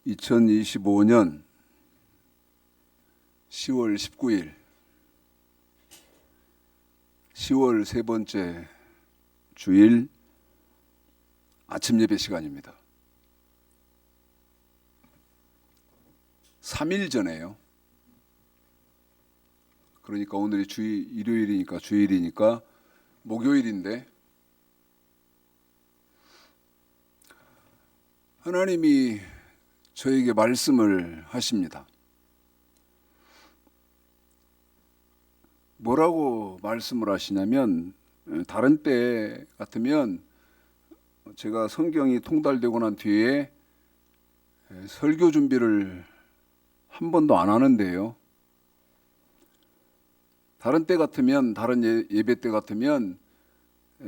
2025년 10월 19일 10월 세 번째 주일 아침 예배 시간입니다. 3일 전에요. 그러니까 오늘이 일요일이니까 주일이니까 목요일인데 하나님이 저에게 말씀을 하십니다. 뭐라고 말씀을 하시냐면, 다른 때 같으면 제가 성경이 통달되고 난 뒤에 설교 준비를 한 번도 안 하는데요. 다른 때 같으면, 다른 예배 때 같으면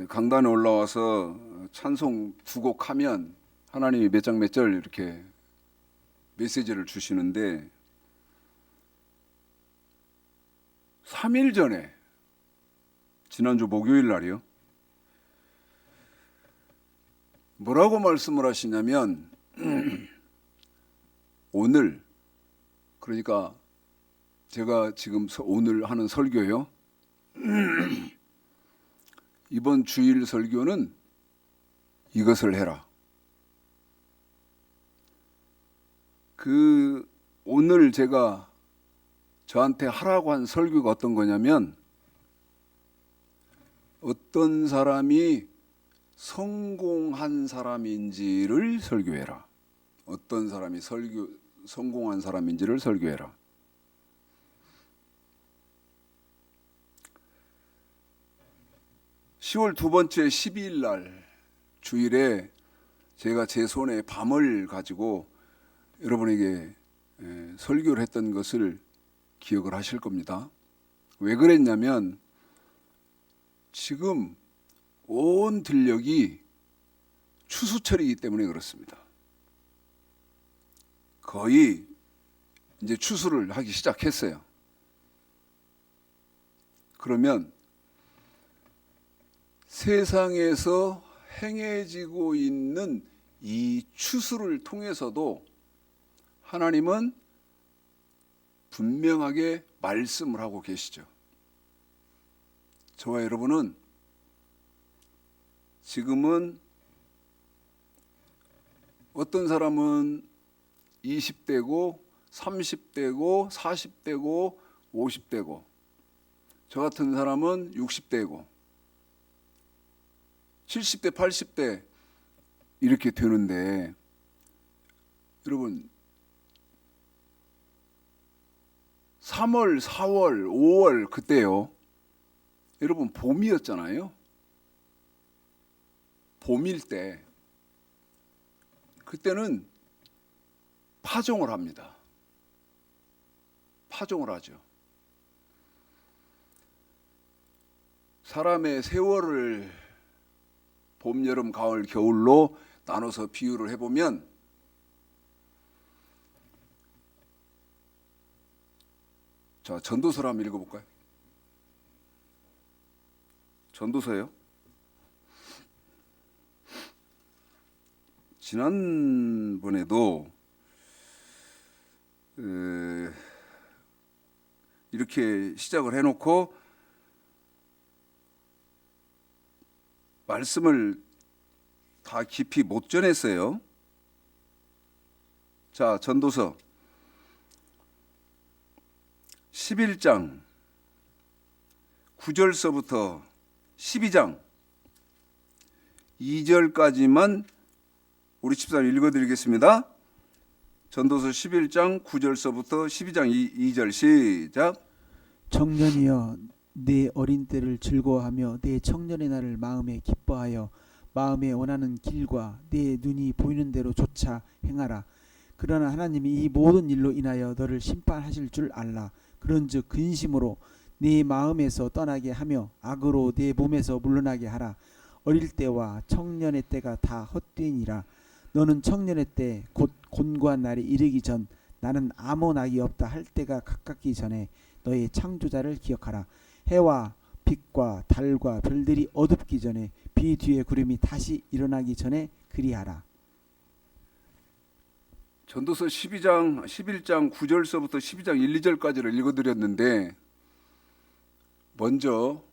강단에 올라와서 찬송 두 곡 하면 하나님이 몇 장 몇 절 이렇게 메시지를 주시는데 3일 전에, 지난주 목요일 날이요, 뭐라고 말씀을 하시냐면 오늘, 그러니까 제가 지금 오늘 하는 설교요, 이번 주일 설교는 이것을 해라. 오늘 제가 저한테 하라고 한 설교가 어떤 거냐면, 어떤 사람이 성공한 사람인지를 설교해라. 어떤 사람이 성공한 사람인지를 설교해라. (10월) 두 번째 12일 날 주일에 제가 제 손에 밤을 가지고 여러분에게 설교를 했던 것을 기억을 하실 겁니다. 왜 그랬냐면, 지금 온 들녘이 추수철이기 때문에 그렇습니다. 거의 이제 추수를 하기 시작했어요. 그러면 세상에서 행해지고 있는 이 추수를 통해서도 하나님은 분명하게 말씀을 하고 계시죠. 저와 여러분은 지금은, 어떤 사람은 20대고 30대고 40대고 50대고, 저 같은 사람은 60대고 70대 80대 이렇게 되는데, 여러분 3월, 4월, 5월 그때요, 여러분 봄이었잖아요. 봄일 때, 그때는 파종을 합니다. 파종을 하죠. 사람의 세월을 봄, 여름, 가을, 겨울로 나눠서 비유를 해보면, 자, 전도서를 한번 읽어볼까요? 전도서요. 지난번에도 이렇게 시작을 해놓고 말씀을 다 깊이 못 전했어요. 자, 전도서 11장 9절서부터 12장 2절까지만 우리 집사님 읽어드리겠습니다. 전도서 11장 9절서부터 12장 2절 시작. 청년이여, 내 어린 때를 즐거워하며 내 청년의 날을 마음에 기뻐하여 마음에 원하는 길과 내 눈이 보이는 대로 쫓아 행하라. 그러나 하나님이 이 모든 일로 인하여 너를 심판하실 줄 알라. 그런즉 근심으로 네 마음에서 떠나게 하며 악으로 네 몸에서 물러나게 하라. 어릴 때와 청년의 때가 다 헛되니라. 너는 청년의 때 곧 곤고한 날이 이르기 전 나는 아무 낙이 없다 할 때가 가깝기 전에 너의 창조자를 기억하라. 해와 빛과 달과 별들이 어둡기 전에 비 뒤에 구름이 다시 일어나기 전에 그리하라. 전도서 11장 9절서부터 12장 1, 2절까지를 읽어드렸는데 먼저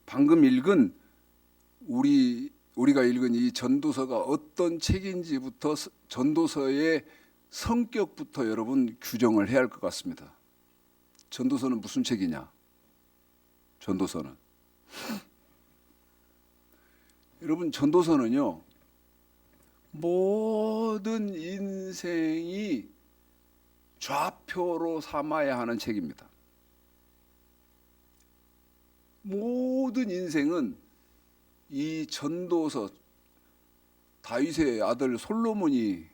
방금 읽은 우리가 읽은 이 전도서가 어떤 책인지부터 전도서의 성격부터 여러분 규정을 해야 할 것 같습니다. 전도서는 무슨 책이냐? 전도서는 여러분 전도서는요 모든 인생이 좌표로 삼아야 하는 책입니다. 모든 인생은 이 전도서 다윗의 아들 솔로몬이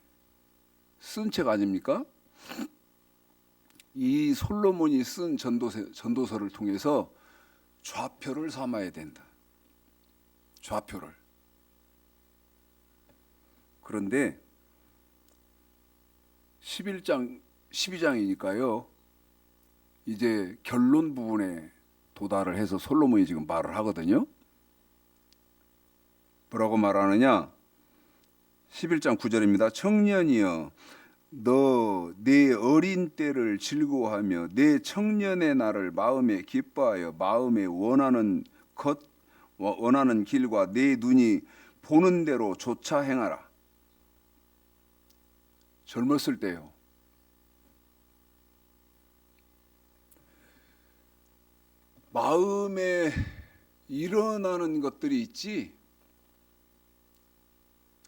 쓴 책 아닙니까? 이 솔로몬이 쓴 전도서를 통해서 좌표를 삼아야 된다. 좌표를. 그런데 11장 12장이니까요. 이제 결론 부분에 도달을 해서 솔로몬이 지금 말을 하거든요. 뭐라고 말하느냐? 11장 9절입니다. 청년이여 너 내 어린 때를 즐거워하며 내 청년의 날을 마음에 기뻐하여 마음에 원하는 길과 내 눈이 보는 대로 조차 행하라. 젊었을 때요. 마음에 일어나는 것들이 있지.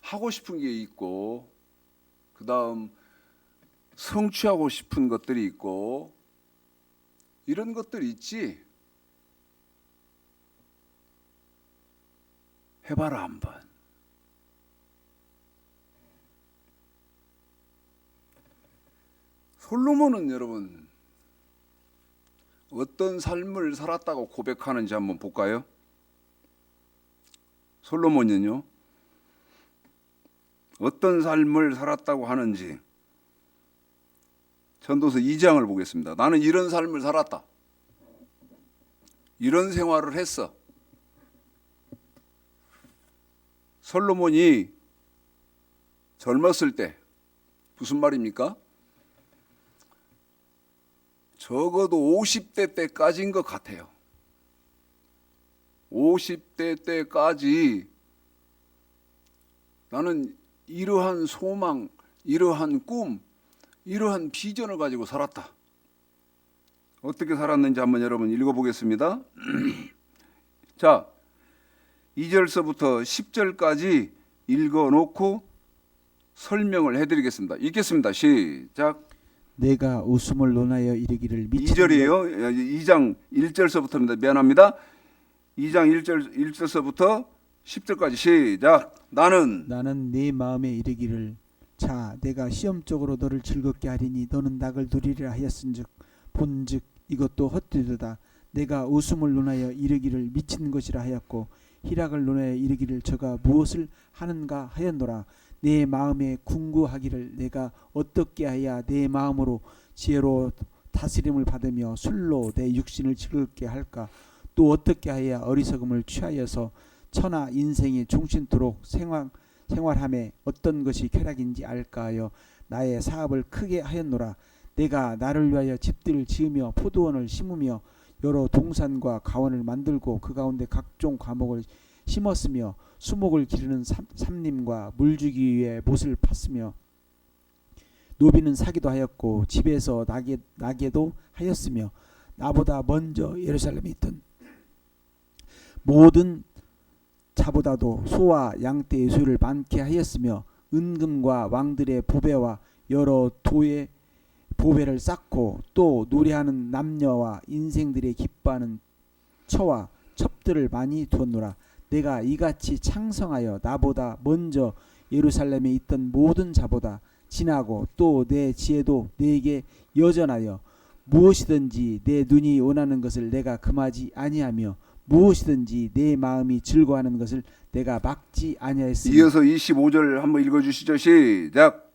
하고 싶은 게 있고 그 다음 성취하고 싶은 것들이 있고 이런 것들이 있지. 해봐라 한번. 솔로몬은 여러분 어떤 삶을 살았다고 고백하는지 한번 볼까요? 솔로몬은요 어떤 삶을 살았다고 하는지 전도서 2장을 보겠습니다. 나는 이런 삶을 살았다. 이런 생활을 했어. 솔로몬이 젊었을 때 무슨 말입니까? 적어도 50대 때까지인 것 같아요. 50대 때까지 나는 이러한 소망, 이러한 꿈, 이러한 비전을 가지고 살았다. 어떻게 살았는지 한번 여러분 읽어보겠습니다. 자, 2절서부터 10절까지 읽어놓고 설명을 해드리겠습니다. 읽겠습니다. 시작. 내가 웃음을 논하여 이르기를 미치는 2절이에요. 2장 1절서부터입니다. 미안합니다. 2장 1절서부터 10절까지 시작. 나는 내 마음에 이르기를 자 내가 시험적으로 너를 즐겁게 하리니 너는 낙을 누리리라 하였은즉 본즉 이것도 헛되도다. 내가 웃음을 논하여 이르기를 미친 것이라 하였고 희락을 논하여 이르기를 저가 무엇을 하는가 하였노라. 내 마음에 궁구하기를 내가 어떻게 하여 내 마음으로 지혜로 다스림을 받으며 술로 내 육신을 즐겁게 할까. 또 어떻게 하여 어리석음을 취하여서 천하 인생이 종신토록 생활함에 어떤 것이 쾌락인지 알까 하여 나의 사업을 크게 하였노라. 내가 나를 위하여 집들을 지으며 포도원을 심으며 여러 동산과 가원을 만들고 그 가운데 각종 과목을 심었으며 수목을 기르는 삼림과 물주기 위해 못을 팠으며 노비는 사기도 하였고 집에서 나게도 하였으며 나보다 먼저 예루살렘에 있던 모든 자보다도 소와 양떼의 수를 많게 하였으며 은금과 왕들의 보배와 여러 도의 보배를 쌓고 또 노래하는 남녀와 인생들의 기뻐하는 처와 첩들을 많이 두었노라. 내가 이같이 창성하여 나보다 먼저 예루살렘에 있던 모든 자보다 지나고 또 내 지혜도 내게 여전하여 무엇이든지 내 눈이 원하는 것을 내가 금하지 아니하며 무엇이든지 내 마음이 즐거워하는 것을 내가 막지 아니하였으니. 이어서 25절 한번 읽어주시죠. 시작.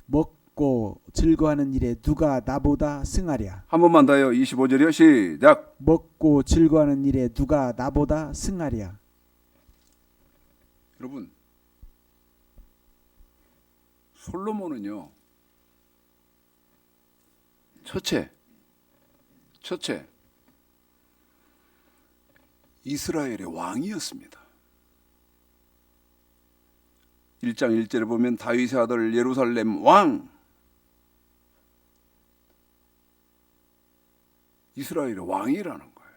먹고 즐거워하는 일에 누가 나보다 승하랴. 한 번만 더요. 25절이요. 시작. 먹고 즐거워하는 일에 누가 나보다 승하랴. 여러분 솔로몬은요, 첫째 이스라엘의 왕이었습니다. 1장 1절에 보면 다윗의 아들 예루살렘 왕, 이스라엘의 왕이라는 거예요.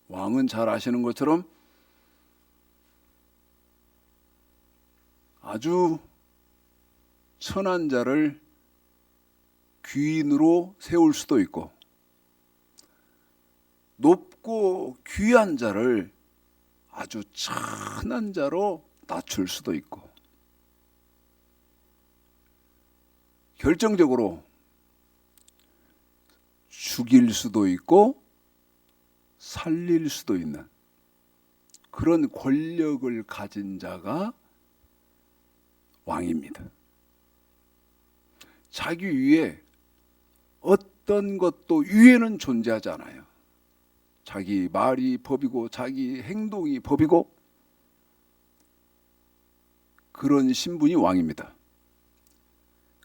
왕은 잘 아시는 것처럼 아주 천한 자를 귀인으로 세울 수도 있고 높고 귀한 자를 아주 천한 자로 낮출 수도 있고 결정적으로 죽일 수도 있고 살릴 수도 있는 그런 권력을 가진 자가 왕입니다. 자기 위에 어떤 것도 위에는 존재하지 않아요. 자기 말이 법이고 자기 행동이 법이고 그런 신분이 왕입니다.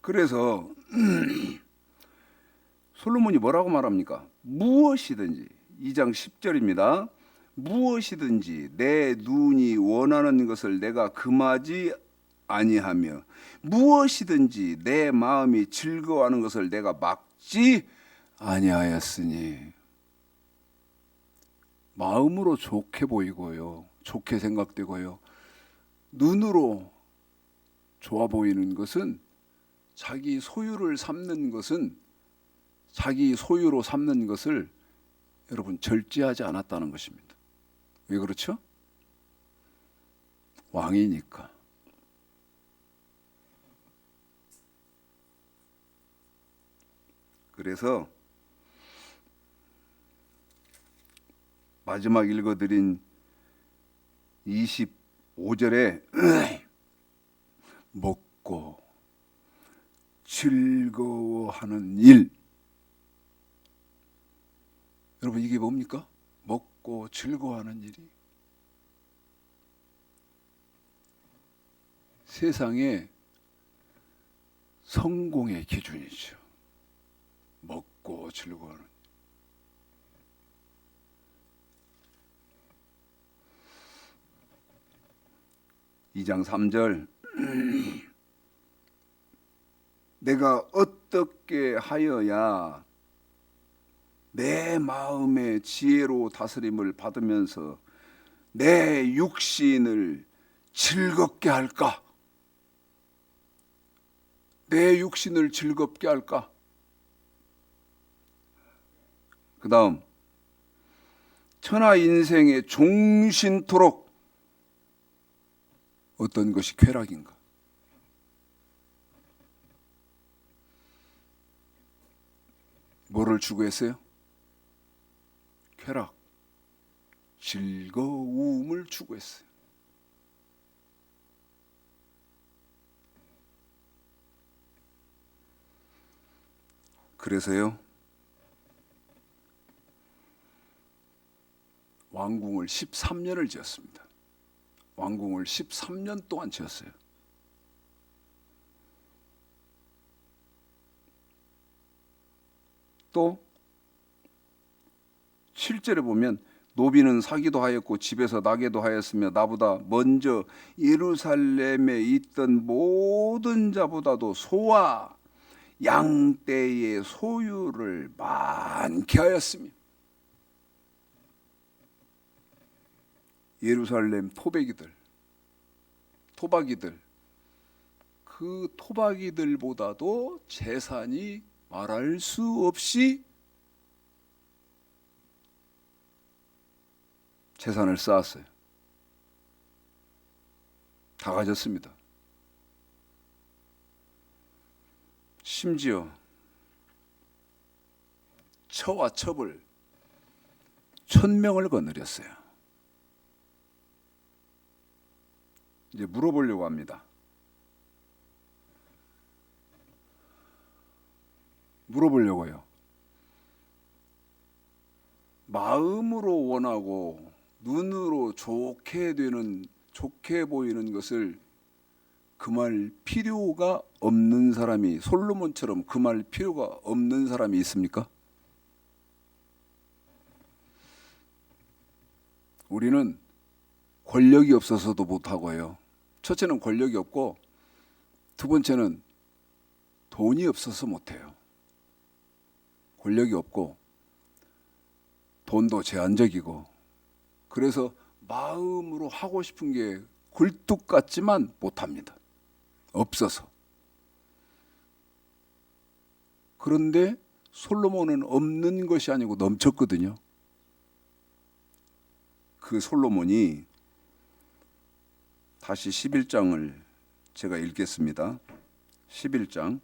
그래서 솔로몬이 뭐라고 말합니까? 무엇이든지 2장 10절입니다. 무엇이든지 내 눈이 원하는 것을 내가 금하지 아니하며 무엇이든지 내 마음이 즐거워하는 것을 내가 막지 아니하였으니 마음으로 좋게 보이고요. 좋게 생각되고요. 눈으로 좋아 보이는 것은 자기 소유로 삼는 것을 여러분 절제하지 않았다는 것입니다. 왜 그렇죠? 왕이니까. 그래서 마지막 읽어드린 25절에 먹고 즐거워하는 일. 여러분 이게 뭡니까? 먹고 즐거워하는 일이 세상의 성공의 기준이죠. 먹고 즐거워하는 2장 3절 내가 어떻게 하여야 내 마음의 지혜로 다스림을 받으면서 내 육신을 즐겁게 할까? 내 육신을 즐겁게 할까? 그 다음 천하 인생의 종신토록 어떤 것이 쾌락인가? 뭐를 추구했어요? 쾌락, 즐거움을 추구했어요. 그래서요, 왕궁을 13년을 지었습니다. 왕궁을 13년 동안 지었어요. 또 7절에 보면 노비는 사기도 하였고 집에서 나게도 하였으며 나보다 먼저 예루살렘에 있던 모든 자보다도 소와 양떼의 소유를 많게 하였으며 예루살렘 토박이들 그 토박이들보다도 재산이 말할 수 없이 재산을 쌓았어요. 다 가졌습니다. 심지어 처와 첩을 1000명을 거느렸어요. 이제 물어보려고 합니다. 물어보려고요. 마음으로 원하고 눈으로 좋게 보이는 것을 금할 필요가 없는 사람이, 솔로몬처럼 금할 필요가 없는 사람이 있습니까? 우리는 권력이 없어서도 못하고요. 첫째는 권력이 없고, 두 번째는 돈이 없어서 못해요. 권력이 없고 돈도 제한적이고, 그래서 마음으로 하고 싶은 게 굴뚝 같지만 못합니다. 없어서. 그런데 솔로몬은 없는 것이 아니고 넘쳤거든요. 그 솔로몬이, 다시 11장을 제가 읽겠습니다. 11장.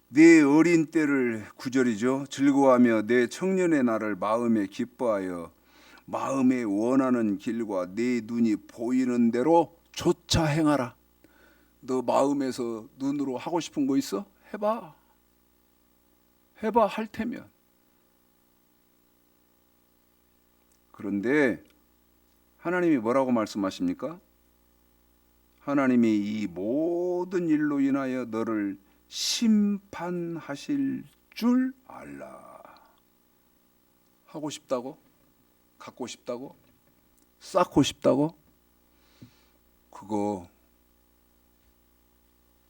네 어린 때를, 9절이죠. 즐거워하며 내 청년의 날을 마음에 기뻐하여 마음에 원하는 길과 네 눈이 보이는 대로 조차 행하라. 너 마음에서 눈으로 하고 싶은 거 있어? 해봐. 해봐, 할 테면. 그런데 하나님이 뭐라고 말씀하십니까? 하나님이 이 모든 일로 인하여 너를 심판하실 줄 알라. 하고 싶다고? 갖고 싶다고? 쌓고 싶다고? 그거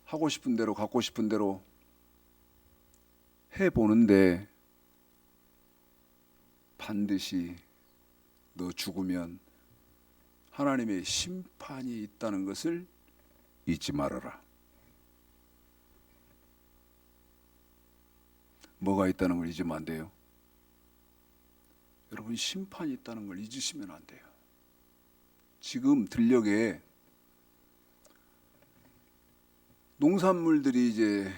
하고 싶은 대로 갖고 싶은 대로 해보는데 반드시 너 죽으면 하나님의 심판이 있다는 것을 잊지 말아라. 뭐가 있다는 걸 잊으면 안 돼요. 여러분, 심판이 있다는 걸 잊으시면 안 돼요. 지금 들녘에 농산물들이 이제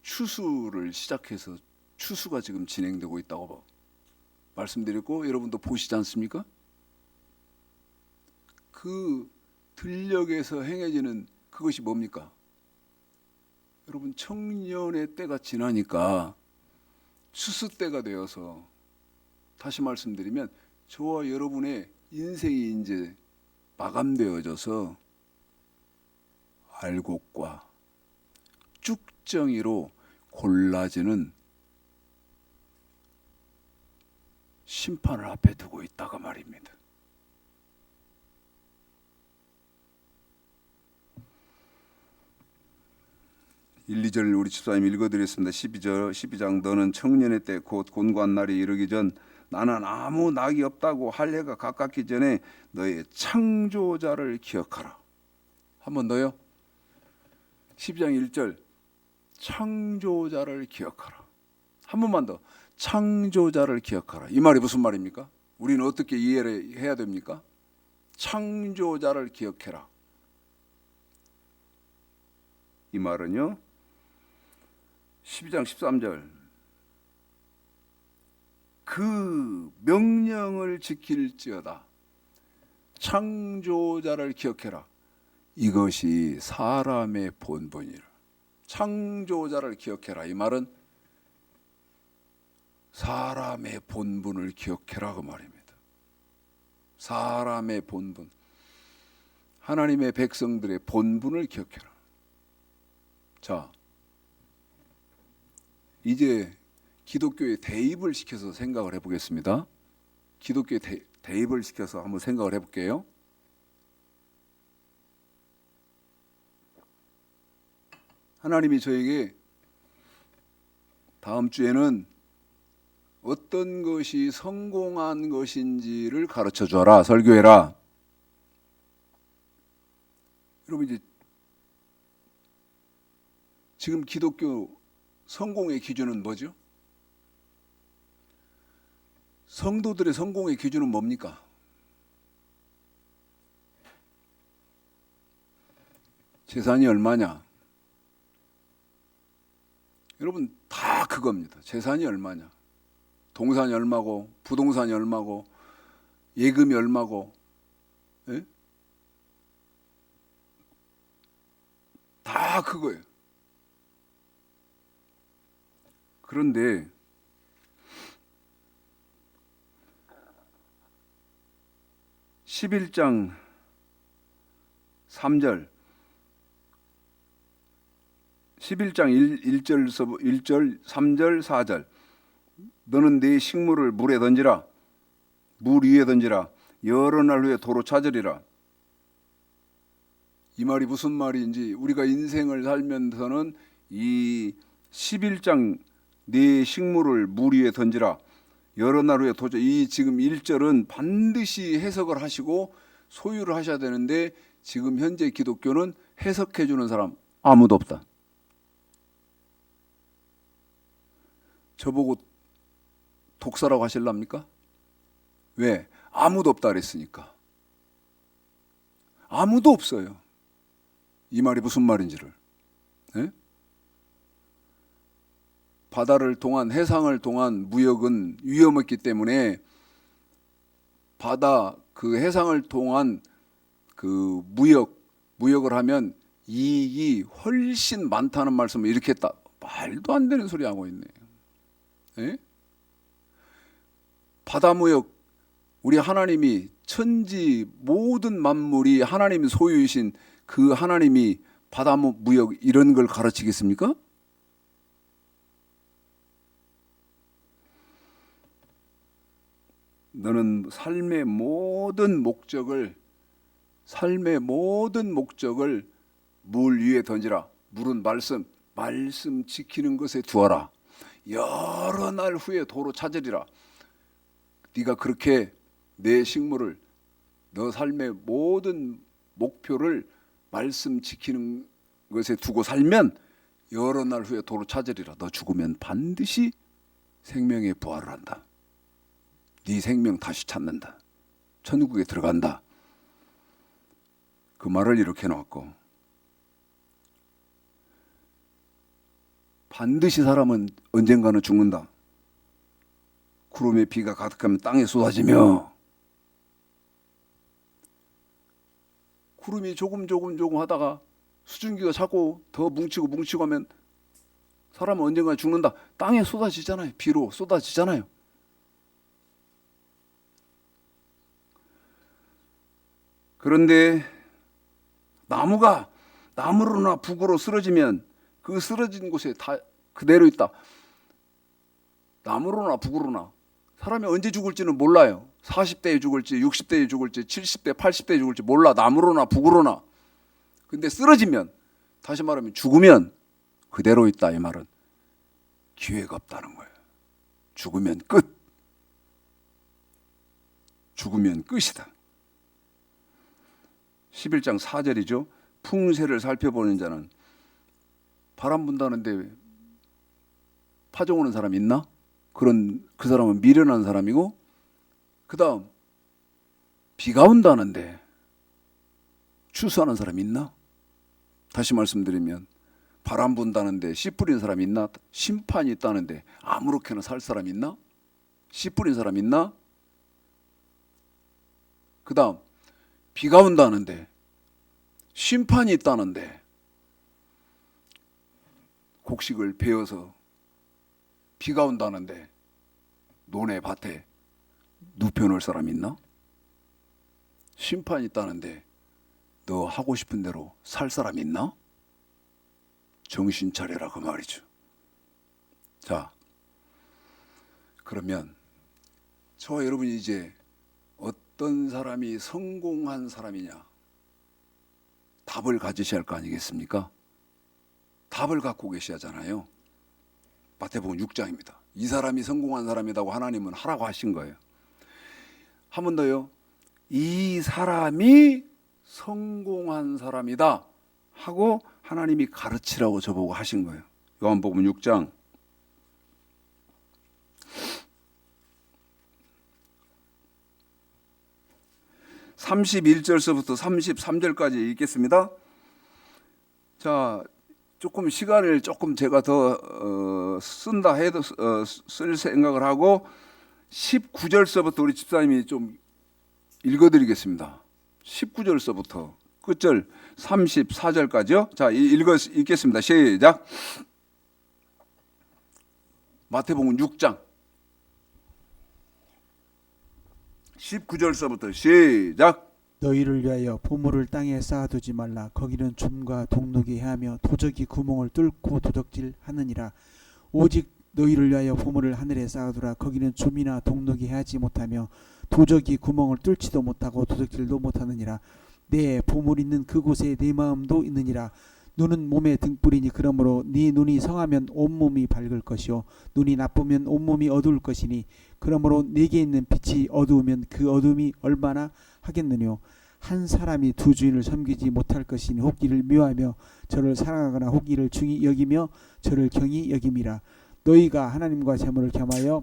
추수를 시작해서 추수가 지금 진행되고 있다고 말씀드렸고, 여러분도 보시지 않습니까? 그 들녘에서 행해지는 그것이 뭡니까? 여러분, 청년의 때가 지나니까 추수 때가 되어서, 다시 말씀드리면 저와 여러분의 인생이 이제 마감되어져서 알곡과 쭉정이로 골라지는 심판을 앞에 두고 있다가 말입니다. 일, 2절 우리 집사님 읽어드렸습니다. 12장 너는 청년의 때 곧 곤고한 날이 이르기 전 나는 아무 낙이 없다고 할 해가 가깝기 전에 너의 창조자를 기억하라. 한 번 더요. 12장 1절 창조자를 기억하라. 한 번만 더. 창조자를 기억하라. 이 말이 무슨 말입니까? 우리는 어떻게 이해를 해야 됩니까? 창조자를 기억해라. 이 말은요, 12장 13절 그 명령을 지킬지어다. 창조자를 기억해라. 이것이 사람의 본분이라. 창조자를 기억해라. 이 말은 사람의 본분을 기억해라 그 말입니다. 사람의 본분, 하나님의 백성들의 본분을 기억해라. 자, 이제 기독교에 대입을 시켜서 생각을 해보겠습니다. 기독교에 대입을 시켜서 한번 생각을 해볼게요. 하나님이 저에게 다음 주에는 어떤 것이 성공한 것인지를 가르쳐 줘라, 설교해라. 여러분, 이제 지금 기독교 성공의 기준은 뭐죠? 성도들의 성공의 기준은 뭡니까? 재산이 얼마냐? 여러분, 다 그겁니다. 재산이 얼마냐? 동산이 얼마고, 부동산이 얼마고, 예금이 얼마고, 예? 다 그거예요. 그런데 (11장 3절 11장 1절에서 1절 3절 4절 너는 네 식물을 물에 던지라 물 위에 던지라 여러 날 후에 도로 찾으리라. 이 말이 무슨 말인지 우리가 인생을 살면서는 이 11장 네 식물을 물 위에 던지라 여러 날 후에 도저 이 지금 1절은 반드시 해석을 하시고 소유를 하셔야 되는데 지금 현재 기독교는 해석해 주는 사람 아무도 없다. 저보고 독사라고 하실랍니까? 왜? 아무도 없다 그랬으니까. 아무도 없어요. 이 말이 무슨 말인지를. 예? 바다를 통한 해상을 통한 무역은 위험했기 때문에 바다 그 해상을 통한 그 무역을 하면 이익이 훨씬 많다는 말씀을 이렇게 했다. 말도 안 되는 소리 하고 있네요. 예? 바다 무역 우리 하나님이 천지 모든 만물이 하나님이 소유이신 그 하나님이 바다 무역 이런 걸 가르치겠습니까? 너는 삶의 모든 목적을 물 위에 던지라. 물은 말씀 지키는 것에 두어라. 여러 날 후에 도로 찾으리라. 네가 그렇게 내 식물을 너 삶의 모든 목표를 말씀 지키는 것에 두고 살면 여러 날 후에 도로 찾으리라. 너 죽으면 반드시 생명의 부활을 한다. 네 생명 다시 찾는다. 천국에 들어간다. 그 말을 이렇게 놓았고 반드시 사람은 언젠가는 죽는다. 구름에 비가 가득하면 땅에 쏟아지며 구름이 조금 하다가 수증기가 자꾸 더 뭉치고 하면 사람은 언젠가 죽는다. 땅에 쏟아지잖아요. 비로 쏟아지잖아요. 그런데 나무가 남으로나 북으로 쓰러지면 그 쓰러진 곳에 다 그대로 있다. 남으로나 북으로나 사람이 언제 죽을지는 몰라요. 40대에 죽을지 60대에 죽을지 70대 80대에 죽을지 몰라. 남으로나 북으로나. 근데 쓰러지면 다시 말하면 죽으면 그대로 있다. 이 말은 기회가 없다는 거예요. 죽으면 끝. 죽으면 끝이다. 11장 4절이죠. 풍세를 살펴보는 자는 바람 분다는데 파종 오는 사람 있나? 그 사람은 미련한 사람이고 그 다음 비가 온다는데 추수하는 사람 있나? 다시 말씀드리면 바람 분다는데 씨 뿌리는 사람 있나? 심판이 있다는데 아무렇게나 살 사람 있나? 씨 뿌리는 사람 있나? 그 다음 비가 온다는데 심판이 있다는데 곡식을 베어서 비가 온다는데 논에 밭에 눕혀놓을 사람 있나? 심판이 있다는데 너 하고 싶은 대로 살 사람 있나? 정신 차려라 그 말이죠. 자, 그러면 저와 여러분이 이제 어떤 사람이 성공한 사람이냐 답을 가지셔야 할 거 아니겠습니까? 답을 갖고 계셔야잖아요. 마태복음 6장입니다. 이 사람이 성공한 사람이라고 하나님은 하라고 하신 거예요. 한 번 더요. 이 사람이 성공한 사람이다 하고 하나님이 가르치라고 저보고 하신 거예요. 요한복음 6장 31절서부터 33절까지 읽겠습니다. 자, 조금 시간을 조금 제가 더 쓴다 해도 쓸 생각을 하고 19절서부터 우리 집사님이 좀 읽어드리겠습니다. 19절서부터 끝절 34절까지요. 자, 읽겠습니다. 시작. 마태복음 6장 19절서부터 시작. 너희를 위하여 보물을 땅에 쌓아두지 말라. 거기는 좀과 동록이 해하며 도적이 구멍을 뚫고 도적질하느니라. 오직 너희를 위하여 보물을 하늘에 쌓아두라. 거기는 좀이나 동록이 해하지 못하며 도적이 구멍을 뚫지도 못하고 도적질도 못하느니라. 내 보물 있는 그곳에 내 마음도 있느니라. 눈은 몸의 등불이니 그러므로 네 눈이 성하면 온몸이 밝을 것이요 눈이 나쁘면 온몸이 어두울 것이니 그러므로 네게 있는 빛이 어두우면 그 어둠이 얼마나 하겠느뇨. 한 사람이 두 주인을 섬기지 못할 것이니 혹 이를 미워하며 저를 사랑하거나 혹 이를 중히 여기며 저를 경히 여김이라. 너희가 하나님과 재물을 겸하여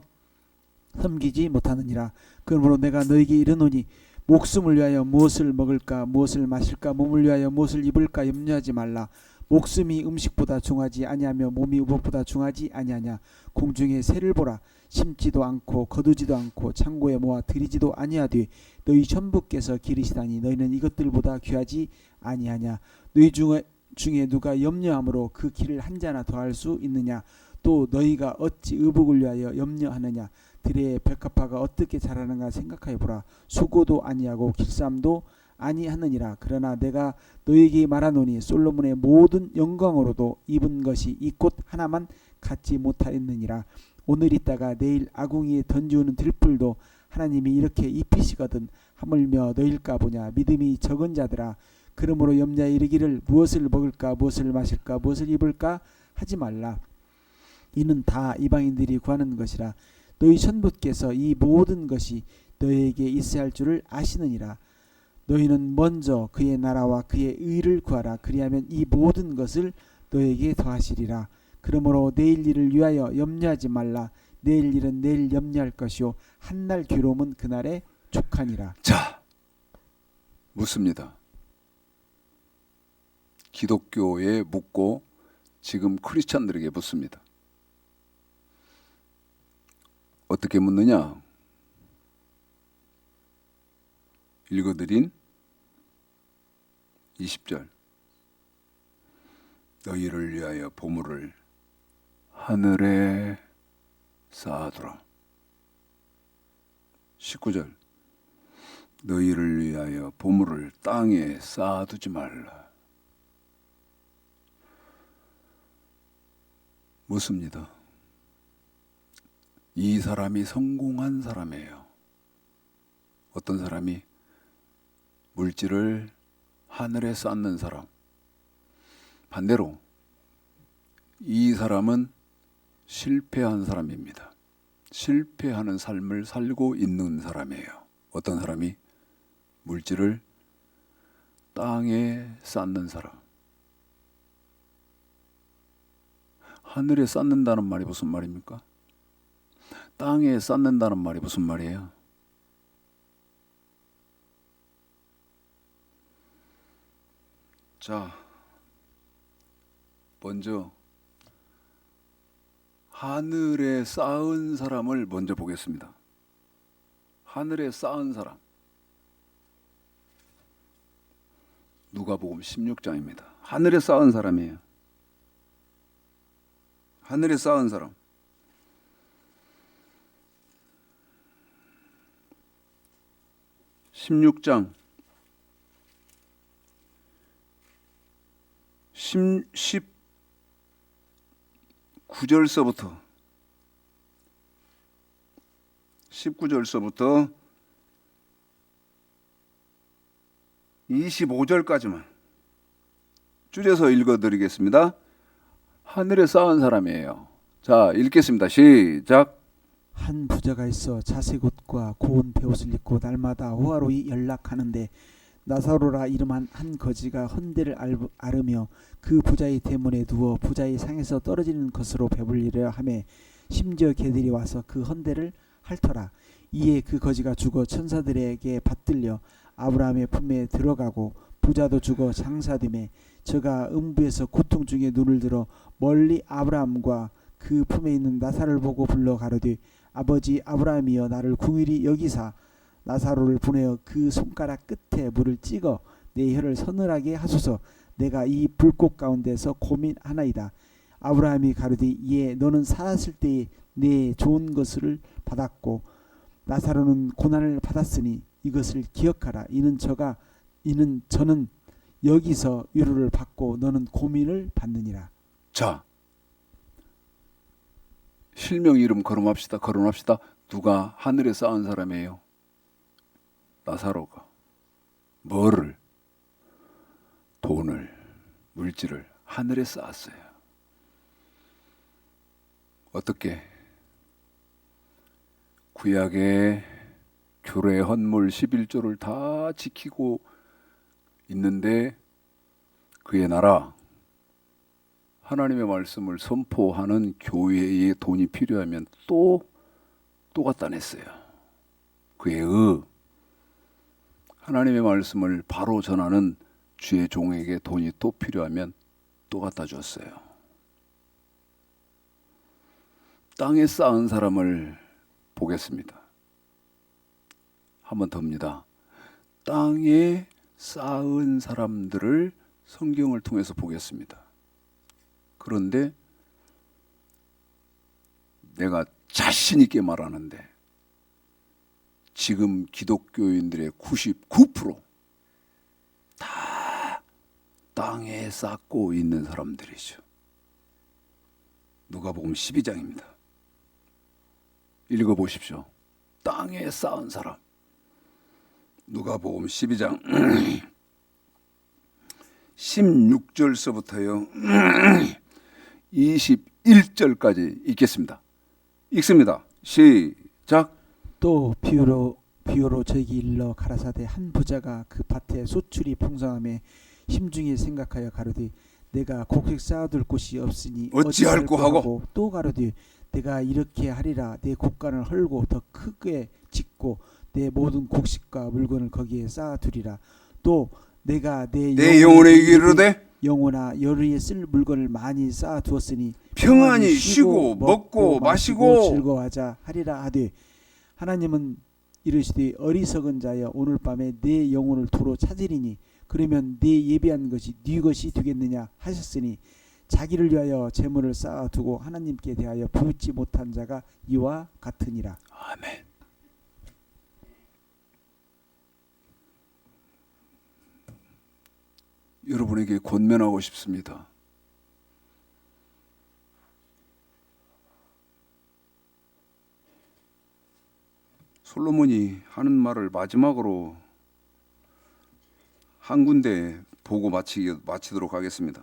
섬기지 못하느니라. 그러므로 내가 너희에게 이르노니 목숨을 위하여 무엇을 먹을까 무엇을 마실까 몸을 위하여 무엇을 입을까 염려하지 말라. 목숨이 음식보다 중하지 아니하며 몸이 우복보다 중하지 아니하냐. 공중의 새를 보라. 심지도 않고 거두지도 않고 창고에 모아 들이지도 아니하되 너희 천부께서 기르시다니 너희는 이것들보다 귀하지 아니하냐. 너희 중에 누가 염려함으로 그 길을 한 자나 더할 수 있느냐. 또 너희가 어찌 의복을 위하여 염려하느냐. 들의 백합화가 어떻게 자라는가 생각하여 보라. 수고도 아니하고 길쌈도 아니하느니라. 그러나 내가 너희에게 말하노니 솔로몬의 모든 영광으로도 입은 것이 이 꽃 하나만 갖지 못하였느니라. 오늘 있다가 내일 아궁이에 던지우는 들풀도 하나님이 이렇게 입히시거든 하물며 너희일까 보냐. 믿음이 적은 자들아, 그러므로 염려에 이르기를 무엇을 먹을까 무엇을 마실까 무엇을 입을까 하지 말라. 이는 다 이방인들이 구하는 것이라. 너희 천부께서 이 모든 것이 너희에게 있어야 할 줄을 아시느니라. 너희는 먼저 그의 나라와 그의 의를 구하라. 그리하면 이 모든 것을 너희에게 더하시리라. 그러므로 내일 일을 위하여 염려하지 말라. 내일 일은 내일 염려할 것이요 한날 괴로움은 그날에 족하니라. 자, 묻습니다. 기독교에 묻고 지금 크리스찬들에게 묻습니다. 어떻게 묻느냐? 읽어드린 20절. 너희를 위하여 보물을 하늘에 쌓아두라. 19절. 너희를 위하여 보물을 땅에 쌓아두지 말라. 묻습니다. 이 사람이 성공한 사람이에요. 어떤 사람이? 물질을 하늘에 쌓는 사람. 반대로 이 사람은 실패한 사람입니다. 실패하는 삶을 살고 있는 사람이에요. 어떤 사람이? 물질을 땅에 쌓는 사람. 하늘에 쌓는다는 말이 무슨 말입니까? 땅에 쌓는다는 말이 무슨 말이에요? 자, 먼저 하늘에 쌓은 사람을 먼저 보겠습니다. 하늘에 쌓은 사람. 누가복음 16장입니다. 하늘에 쌓은 사람이에요. 하늘에 쌓은 사람. 16장 19절서부터 25절까지만 줄여서 읽어드리겠습니다. 하늘에 쌓은 사람이에요. 자, 읽겠습니다. 시작. 한 부자가 있어 자색 옷과 고운 베옷을 입고 날마다 호화로이 연락하는데 나사로라 이름한 한 거지가 헌대를 앓으며 그 부자의 대문에 누워 부자의 상에서 떨어지는 것으로 배불리려 하매 심지어 개들이 와서 그 헌대를 핥더라. 이에 그 거지가 죽어 천사들에게 받들려 아브라함의 품에 들어가고 부자도 죽어 장사됨에 저가 음부에서 고통 중에 눈을 들어 멀리 아브라함과 그 품에 있는 나사로를 보고 불러 가로되 아버지 아브라함이여 나를 궁일이 여기사 나사로를 보내어 그 손가락 끝에 물을 찍어 내 혀를 서늘하게 하소서. 내가 이 불꽃 가운데서 고민하나이다. 아브라함이 가로되 예 너는 살았을 때에 내 좋은 것을 받았고 나사로는 고난을 받았으니 이것을 기억하라. 이는 저는 여기서 위로를 받고 너는 고민을 받느니라. 자, 실명 이름 거론합시다. 누가 하늘에 쌓은 사람이에요? 나사로가. 뭐를? 돈을, 물질을 하늘에 쌓았어요. 어떻게? 구약의 규례, 헌물, 11조를 다 지키고 있는데 그의 나라, 하나님의 말씀을 선포하는 교회에 돈이 필요하면 또 갖다 냈어요. 그의 하나님의 말씀을 바로 전하는 주의 종에게 돈이 또 필요하면 또 갖다 줬어요. 땅에 쌓은 사람을 보겠습니다. 한 번 더입니다. 땅에 쌓은 사람들을 성경을 통해서 보겠습니다. 그런데 내가 자신 있게 말하는데 지금 기독교인들의 99% 다 땅에 쌓고 있는 사람들이죠. 누가복음 12장입니다. 읽어보십시오. 땅에 쌓은 사람. 누가복음 12장 16절서부터요 21절까지 읽겠습니다. 읽습니다. 시작. 또 비유로 저에게 일러 가라사대 한 부자가 그 밭에 소출이 풍성함에 심중에 생각하여 가로되 내가 곡식 쌓아둘 곳이 없으니 어찌할꼬 하고 또 가로되 내가 이렇게 하리라 내 곡간을 헐고 더 크게 짓고 내 모든 곡식과 물건을 거기에 쌓아두리라. 또 내가 내 영혼에게 이르되 영혼아 열의에 쓸 물건을 많이 쌓아두었으니 평안히 쉬고 먹고 마시고 즐거워하자 하리라 하되 하나님은 이르시되 어리석은 자여 오늘 밤에 내 영혼을 도로 찾으리니 그러면 네 예비한 것이 네 것이 되겠느냐 하셨으니 자기를 위하여 재물을 쌓아두고 하나님께 대하여 부지 못한 자가 이와 같으니라. 아멘. 여러분에게 권면하고 싶습니다. 솔로몬이 하는 말을 마지막으로 한 군데 보고 마치도록 하겠습니다.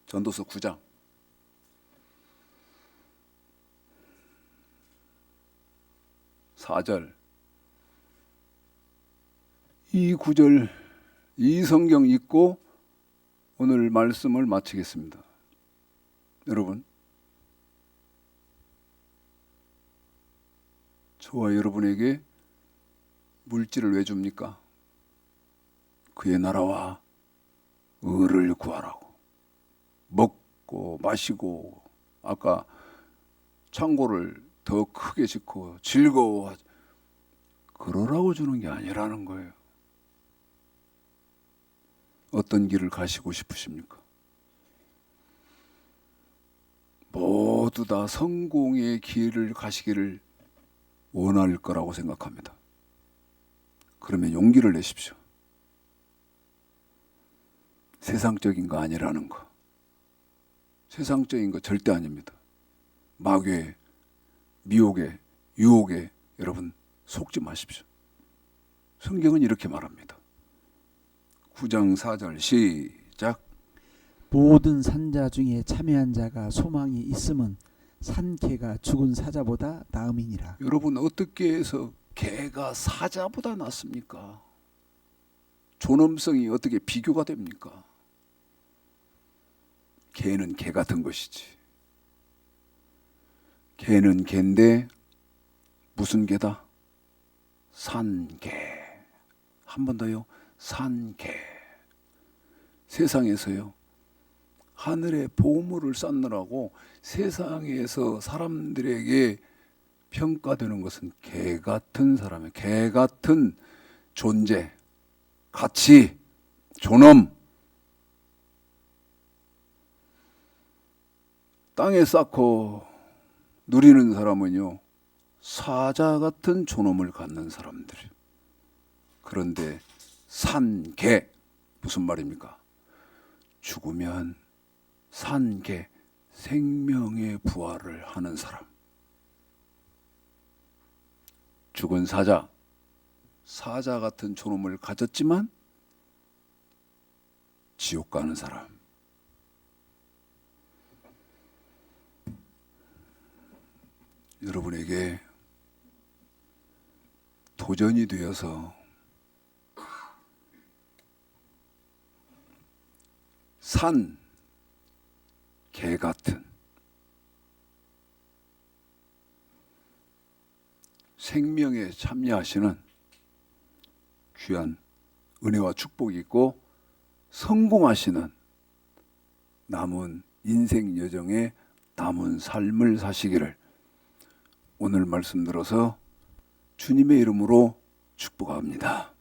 전도서 9장 4절. 이 구절, 이 성경 읽고 오늘 말씀을 마치겠습니다. 여러분, 저와 여러분에게 물질을 왜 줍니까? 그의 나라와 의를 구하라고. 먹고 마시고 아까 창고를 더 크게 짓고 즐거워하자. 그러라고 주는 게 아니라는 거예요. 어떤 길을 가시고 싶으십니까? 모두 다 성공의 길을 가시기를 원할 거라고 생각합니다. 그러면 용기를 내십시오. 세상적인 거 아니라는 거. 세상적인 거 절대 아닙니다. 마귀에, 미혹에, 유혹에 여러분 속지 마십시오. 성경은 이렇게 말합니다. 9장 4절 시작. 모든 산자 중에 참여한 자가 소망이 있음은 산 개가 죽은 사자보다 나음이니라. 여러분 어떻게 해서 개가 사자보다 낫습니까? 존엄성이 어떻게 비교가 됩니까? 개는 개 같은 것이지. 개는 개인데 무슨 개다? 산개. 한 번 더요. 산개. 세상에서요. 하늘에 보물을 쌓느라고 세상에서 사람들에게 평가되는 것은 개 같은 사람이에요. 개 같은 존재, 가치, 존엄. 땅에 쌓고 누리는 사람은요, 사자 같은 존엄을 갖는 사람들. 그런데 산개 무슨 말입니까? 죽으면 산개 생명의 부활을 하는 사람. 죽은 사자 같은 존엄을 가졌지만 지옥 가는 사람. 여러분에게 도전이 되어서 산 개 같은 생명에 참여하시는 귀한 은혜와 축복이 있고 성공하시는 남은 인생 여정의 남은 삶을 사시기를 오늘 말씀 들어서 주님의 이름으로 축복합니다.